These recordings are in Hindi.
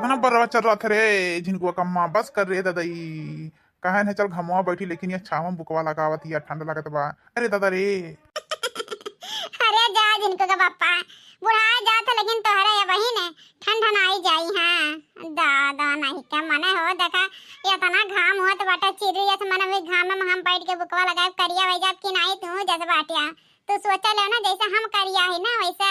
कितना बर्रा चल रहा था रे झिनकुआ कम्मा बस कर रहे दादाई कहा है चल घमुआ बैठी लेकिन ये छावा बुकवा लगावत या ठंड लगत बा अरे दादा रे। अरे जा जिनको का पापा बुढ़ा जात लेकिन तोहरा ये बहिन ठंड आई जाई हां दादा नहीं क्या मने हो देखा ये इतना घाम होत बाटा चिरी जैसे मन में घाम में हम बैठ के बुकवा लगाए करिया वही जात कि नहीं तू जैसे बाटिया तो सोचा ले ना जैसे हम करिया है ना वैसे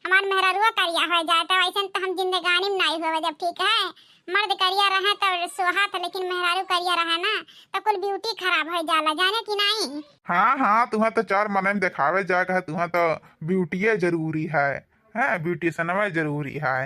हमार मेहरारुआ करिया हो जाता वैसे तो हम जिंदगानी में नहीं होवे जब ठीक है मर्द करिया रहे तो सुहात लेकिन मेहरारू करिया रहे ना तो कुल ब्यूटी खराब हो जाला जाने कि नहीं। हाँ हाँ तुम्हें तो चार मन में दिखावे जाएगा तुम्हें तो ब्यूटी जरूरी है ब्यूटिशन में जरूरी है।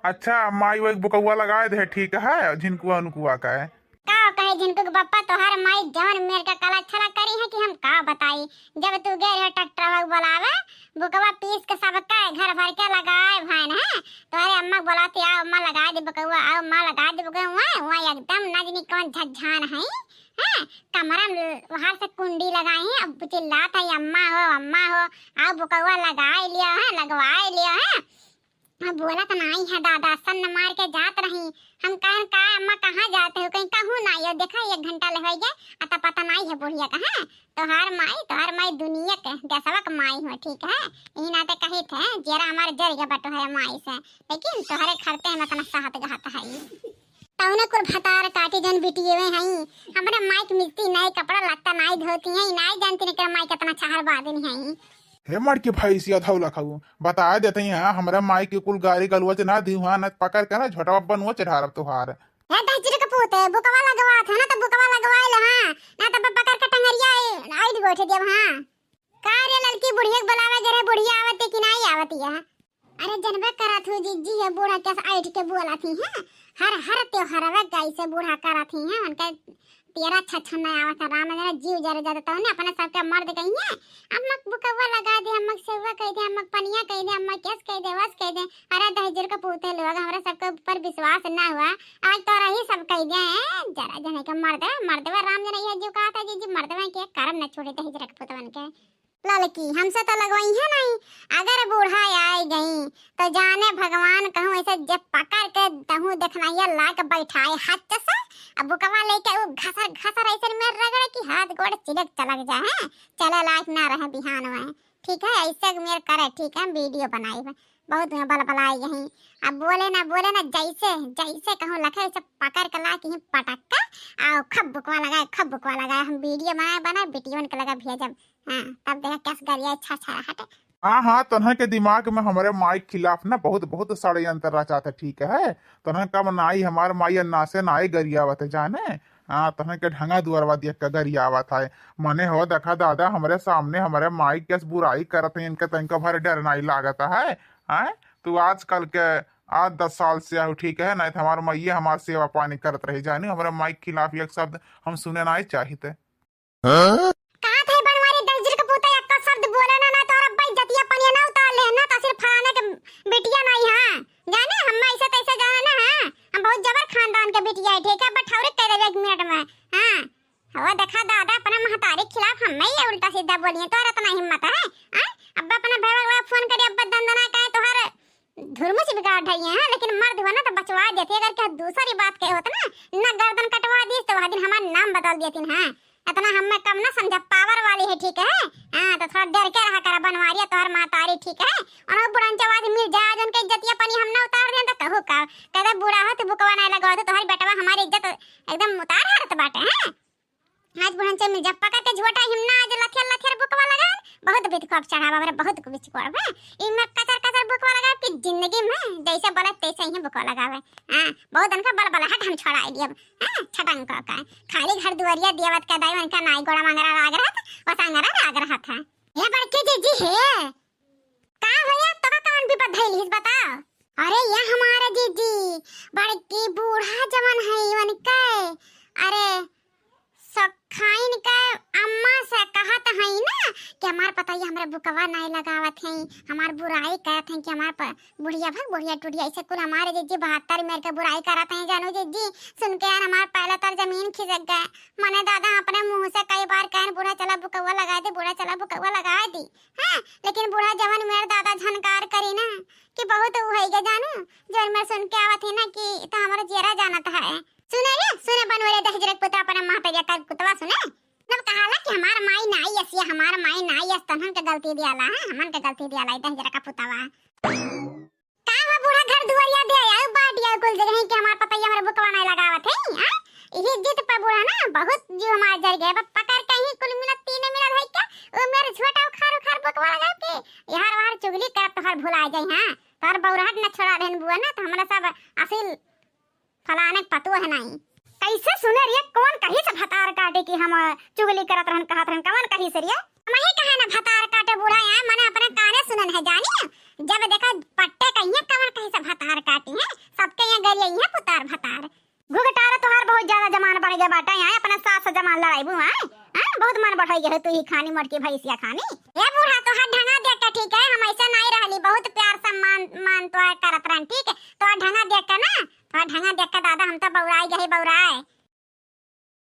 अच्छा माई वो बुकवा लगाए थे ठीक है झिनकुआ उनकुआ का है का कहे जिनको के पापा तोहर माई जवन मेर का कला छला करी है कि हम का बताई जब तू गए हो ट्रैक्टर बुलावे बुकवा पीस के सब का घर भर के लगाए भान है तोहरे अम्मा बोलाती आओ अम्मा लगा दे बुकवा आओ अम्मा लगा दे बुकवा वहां एकदम नजनी कौन झझान है हैं कमरा वहां से कुंडी लगाए हैं अब चिल्लात है अम्मा हो आओ बुकवा लगाए लिया है लगवाए लिया है अब बोला तो नहीं है दादा सन मार के जात रही हम कहन का अम्मा कहाँ जाते हो कहीं कहूँ ना ये देखा 1 घंटा ले होई गए अता पता नहीं है बुढ़िया कहाँ तोहार माई दुनिया के देशवक माई हो ठीक है यही नाते कही थे जरा हमारे जरिया बटो है माई से लेकिन तोहरे खरते में इतना साहत गहत है तौने कुल भतार काटी जन बिटिए में हई हमरे माई की मिलती नहीं कपड़ा लगता नहीं धोती है नहीं जानती नहीं माई कितना चाहर बादनी है हे मर के भाई सी अधौ लखाऊ बता देते हैं हमारे माई के कुल गाड़ी गलवच ना दी हुआ न पकड़ के ना झोटा बनवा चढ़ा तुहार है दजरे का पूत बुकवा लगवा था ना तो बुकवा लगवाइल हां ना तो पकड़ के टंगरिया आई गोठे देव हां का रे लड़की बुढ़िया बुलावे जरे बुढ़िया आवती कि नहीं आवती है अरे जनबे करत हो जीजी है बूढ़ा कैसे आइट के बोला थी हैं हर त्योहार वे गाय से बूढ़ा करत हैं उनका तेरा छछन नहीं आवत राम ने जीव जरे जरे तो ने अपने सबके मर्द कही है अम्मक बुकवा लगा दे अम्मक सेवा कह दे अम्मक पनिया कह दे अम्मक केस कह दे वस कह दे अरे दहजर का पूते लोग हमरा सबके ऊपर विश्वास ना हुआ आज तो रही सब कह दे जरा जने के मर्द राम जने ये जो कहा था जी मर्द में के कारण न छोड़े दहजर का पुतवन के लड़की हमसे तो लगवाई है नहीं अगर बूढ़ा आई गई तो जाने भगवान कहूँ ऐसे जब पकड़ के तहूँ देखना ये ला के बैठाए हाथ से अब बुकवा लेके वो घसर ऐसे में रगड़े कि हाथ गोड़ चिलक चलक जाए चले लायक ना रहे बिहान में ठीक है ऐसे मेरे करे ठीक है वीडियो बनाई बहुत में बलबलाई यही अब बोले ना जैसे कहूँ लखे ऐसे पकड़ के ला कि पटक आओ खब बुकवा लगाए हम वीडियो बनाए वीडियो के लगा भेजब हाँ तब देखा कैसे गरिया अच्छा हटे हाँ तन्हे के दिमाग में हमारे माई के खिलाफ ना बहुत षड्यंत्र रचा था ठीक है तन्हे कब नाई हमारे माई अन्ना से नाई गरियावत है जाने हाँ तन्हे के ढंगा दुआरवा दिया का गरियावत है मने हो देखा दादा हमारे सामने हमारे माई के बुराई करते हैं इनके तनका भर डर नहीं लागता है हाँ तू आजकल के 8-10 साल से आओ ठीक है नहीं तो हमारे माई हमारे सेवा पानी करत रही जानी हमारे माई के खिलाफ एक शब्द हम सुने नहीं चाहिए बिटिया नहीं हां जाने हम ऐसे तैसे जाने हां हम बहुत जबर खानदान के बिटिया है ठीक है बठौरे कह देवे 1 मिनट में हां हवा देखा दादा अपना महतारी के खिलाफ हम नहीं उल्टा सीधा बोलिए तोरा इतना हिम्मत है हां अब अपना भैया फोन करे अब दंदना का तोहर धर्म से बिगाड़ रही है लेकिन मर्द हो ना तो बचवा देते अगर क्या दूसरी बात कहे होता ना गर्दन कटवा दी तो वह दिन हमारा नाम बदल देती हां इतना हमें कम ना समझा पावर वाली है ठीक है हां तो थोड़ा डर के रहा कर बनवारिया तोहर मातारी ठीक है और बुढ़नचवाद मिल जा उनके इज्जतिया पानी हम ना उतार दें तो कहू का कहदा बूढ़ा हो तो बुकवा नहीं लगाओ तो तोहरी बेटवा हमारी इज्जत एकदम उतार हरत बाटे हैं आज बुढ़नचे मिल जा पकड़ के झोटा हिमना आज लथेर बुकवा लगा बहुत बितको चढ़ावा मेरे बहुत को बिचको है इनमें कचर बुकवा लगा कि जिंदगी में जैसे बोले तैसे ही बुकवा लगावे हां बहुत उनका बल हट हम छोड़ा दिया हां छटंग का खाली घर दुआरिया दियावत का दाई उनका नाई गोड़ा मंगरा लाग रहा था और संगरा लाग रहा था ये बड़के जीजी है का भैया तो का कान भी बधाई बताओ अरे ये हमारा जीजी बड़की बूढ़ा जवान है उनका अरे सखाइन का अम्मा से कहत हई ना कि हमार पता ही हमरा बुकवा नहीं लगावत हई, हमार बुराई करत हई कि हमार बुढ़िया भाग बुढ़िया टुढ़िया ऐसे कुल हमारे जीजी 72 मेरे के बुराई करत हई। जानू जीजी सुन के यार हमार पहला तर जमीन खिसक गए। मने दादा अपने मुंह से कई बार कहन बूढ़ा चला बुकवा लगा दे, बूढ़ा चला बुकवा लगा दी, हां लेकिन बूढ़ा जवन मेरे दादा झनकार करी ना कि बहुत होई गे। जानू जो मैं सुन के आवत है ना कि तो हमारा जेरा जानत है। सुने रे सुने बनवरे दहजरक पुता अपने महतरिया का कुतवा सुने नब कहाला कि हमार माई नाई ऐसी हमार माई नाई ऐस तनहन के गलती दियाला है, हमन के गलती दियाला दहजरक का पुतवा का वो बूढ़ा घर दुआरिया दे आया बाटिया कुल जगह कि हमार पता ही हमारे बुकवा नहीं लगावत है। हां यही जिद पर बूढ़ा ना बहुत जीव हमार जर गए पकड़ कहीं कुल मिनट 3 मिनट है क्या ओ मेरे छोटा उखार बुकवा लगा के यार वार चुगली कर तो हर भुला जाई। हां तार बौराहट न छोड़ा देन बुआ ना तो हमरा सब असिल फलाने पतो है नहीं। कैसे सुने रे कौन कही से भतार काटे कि हम चुगली करत रहन कहत रहन कौन कही से रे मही कहे ना भतार काटे बूढ़ा है मने अपने काने सुनन है। जानी जब देखा पट्टे कहिए कौन कही से भतार काटी है सबके यहाँ गरिया है पुतार भतार घुघटारा तोहार बहुत ज्यादा जमान बढ़ गया बाटा यहाँ अपने सास से जमान लड़ाई बुआ हां बहुत मन बढ़ गया तू ही खानी मोटकी भैंसिया खानी। ए बूढ़ा तो हाथ ढंगा देख के ठीक है हम ऐसे नहीं रहली बहुत प्यार से मान तो करत रहन ठीक है तो ढंगा देख के ना तो ढंगा देख के दादा हम तो बौराई गई बौराए